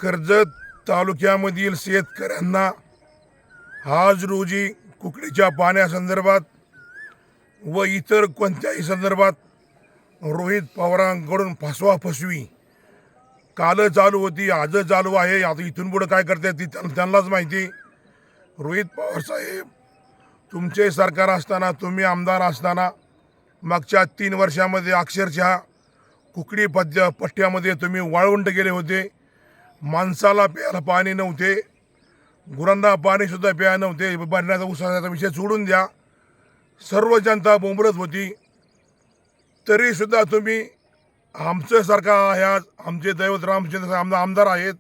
कर्जत तालुक्यामधील शेतकऱ्यांना आज रोजी कुकडीच्या पाण्यासंदर्भात व इतर कोणत्याही संदर्भात रोहित पवारांकडून फसवी काल चालू होती, आज चालू आहे. आता इथून पुढे काय करतात ती त्यांनाच माहिती. रोहित पवार साहेब, तुमचे सरकार असताना, तुम्ही आमदार असताना मागच्या 3 वर्षामध्ये अक्षरशः कुकडी पट्ट्यामध्ये तुम्ही वाळवंट गेले होते. माणसाला प्यायला पाणी नव्हते, गुरांना पाणीसुद्धा प्यायला नव्हते. भरण्याचा उसाचा विषय सोडून द्या, सर्व जनता बोंबलत होती. तरीसुद्धा तुम्ही, आमचं सरकार आहे आज, आमचे दैवत रामचंद्र आमदार आहेत,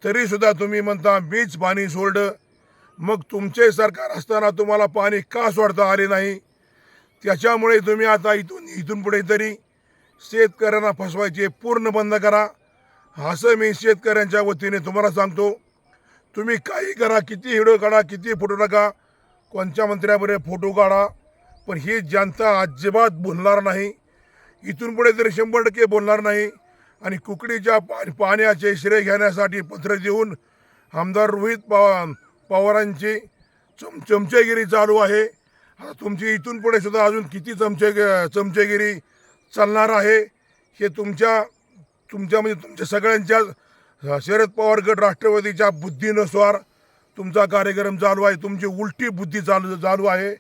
तरीसुद्धा तुम्ही म्हणता मीच पाणी सोडलं. मग तुमचे सरकार असताना तुम्हाला पाणी का सोडता आले नाही? त्याच्यामुळे तुम्ही आता इथून पुढे तरी शेतकऱ्यांना फसवायचे पूर्ण बंद करा, असं मी शेतकऱ्यांच्या वतीने तुम्हाला सांगतो. तुम्ही काही करा, किती व्हिडिओ काढा, किती फोटो टाका, कोणत्या मंत्र्याबरोबर फोटो काढा, पण ही जनता अजिबात बोलणार नाही. इथून पुढे तरी 100% बोलणार नाही. आणि कुकडीच्या पाण्याचे श्रेय घेण्यासाठी पत्र देऊन आमदार रोहित पवारांची चमचेगिरी चालू आहे. आता तुमची इथून पुढे सुद्धा अजून किती चमचेगिरी चालणार आहे हे तुमच्या म्हणजे तुमच्या सगळ्यांच्या शरद पवार गट राष्ट्रवादीच्या बुद्धीनुसार तुमचा कार्यक्रम चालू आहे. तुमची उलटी बुद्धी चालू आहे.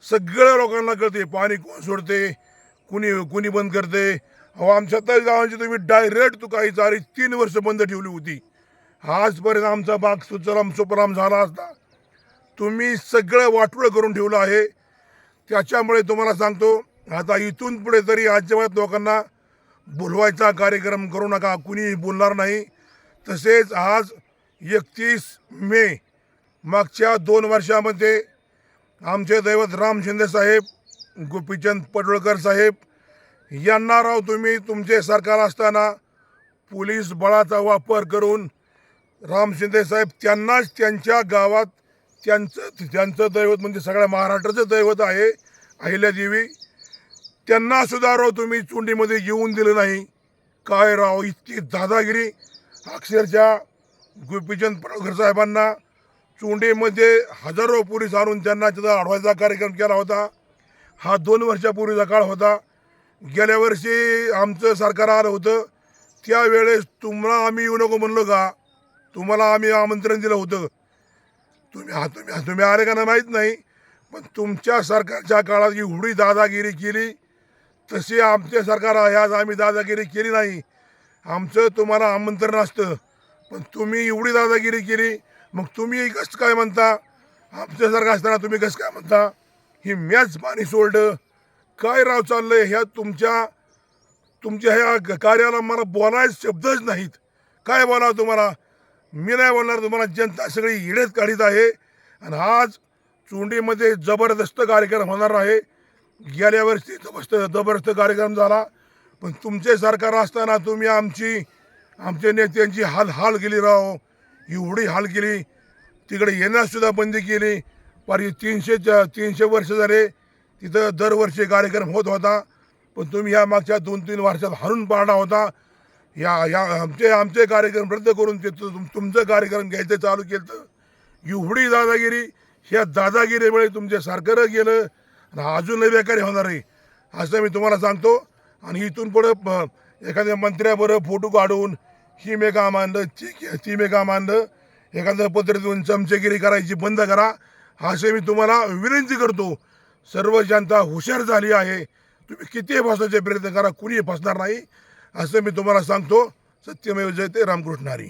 सगळ्या लोकांना कळते पाणी कोण सोडते, कुणी बंद करते. अहो, आमच्या 27 गावांची तुम्ही डायरेक्ट तुकाई चारी 3 वर्ष बंद ठेवली होती. आजपर्यंत आमचा बाग सुपराम झाला असता. तुम्ही सगळं वाटोळं करून ठेवलं आहे. त्याच्यामुळे तुम्हाला सांगतो, आता इथून पुढे तरी अजिबात लोकांना बोलवायचा कार्यक्रम करू नका, कुणी बोलणार नाही. तसेच आज 31 मे मागच्या 2 वर्षामध्ये आमचे दैवत राम शिंदे साहेब, गोपीचंद पडळकर साहेब यांना राव तुम्ही तुमचे सरकार असताना पोलीस बळाचा वापर करून राम शिंदे साहेब त्यांनाच त्यांच्या गावात त्यांचं दैवत म्हणजे सगळ्या महाराष्ट्राचं दैवत आहे अहिल्यादेवी, त्यांना सुद्धा राव तुम्ही चुंडीमध्ये येऊन दिलं नाही. काय राव, इतकी दादागिरी. अक्षरशः गोपीचंद पडळकर साहेबांना चुंडीमध्ये हजारो पोलीस आणून त्यांना तिथं अडवायचा कार्यक्रम केला होता. हा 2 वर्षापूर्वीचा काळ होता. गेल्या वर्षी आमचं सरकार आलं होतं, त्यावेळेस तुम्हाला आम्ही येऊ नको म्हणलो का? तुम्हाला आम्ही आमंत्रण दिलं होतं. तुम्ही आले का नाही माहीत नाही, पण तुमच्या सरकारच्या काळात एवढी दादागिरी केली तशी आमचे सरकार आहे आज, आम्ही दादागिरी केली नाही. आमचं तुम्हाला आमंत्रण असतं, पण तुम्ही एवढी दादागिरी केली. मग तुम्ही कसं काय म्हणता? आमचं सरकार असताना तुम्ही कसं काय म्हणता ही मॅच पाणी सोडलं? काय राव चाललंय ह्या तुमच्या ह्या कार्याला? मला बोलायचे शब्दच नाहीत. काय बोला तुम्हाला? मी नाही बोलणार. तुम्हाला जनता सगळी इडेच काढीत आहे. आणि आज चुंडीमध्ये जबरदस्त कार्यक्रम होणार आहे. गेल्या वर्षी जबरदस्त कार्यक्रम झाला, पण तुमचे सरकार असताना तुम्ही आमच्या नेत्यांची हाल केली राव. एवढी हाल केली, तिकडे येण्यासुद्धा बंदी केली. पार 300 वर्ष झाले तिथं दरवर्षी कार्यक्रम होत होता, पण तुम्ही ह्या मागच्या 2-3 वर्षात हारून पाडला होता. आमचे कार्यक्रम रद्द करून तुमचं कार्यक्रम घ्यायचं चालू केलं. एवढी दादागिरी, ह्या दादागिरीमुळे तुमचे सरकार गेलं आणि अजूनही बेकारी होणार आहे असं मी तुम्हाला सांगतो. आणि इथून पुढं एखाद्या मंत्र्याबरोबर फोटो काढून ही मे काम आणलं, ती मे काम आणलं, एखादं पत्र देऊन चमचेगिरी करायची बंद करा असे मी तुम्हाला विनंती करतो. सर्व जनता हुशार झाली आहे. तुम्ही किती फसवायचे प्रयत्न करा, कुणी फसणार नाही असं मी तुम्हाला सांगतो. सत्यमेव जयते. रामकृष्ण हरी.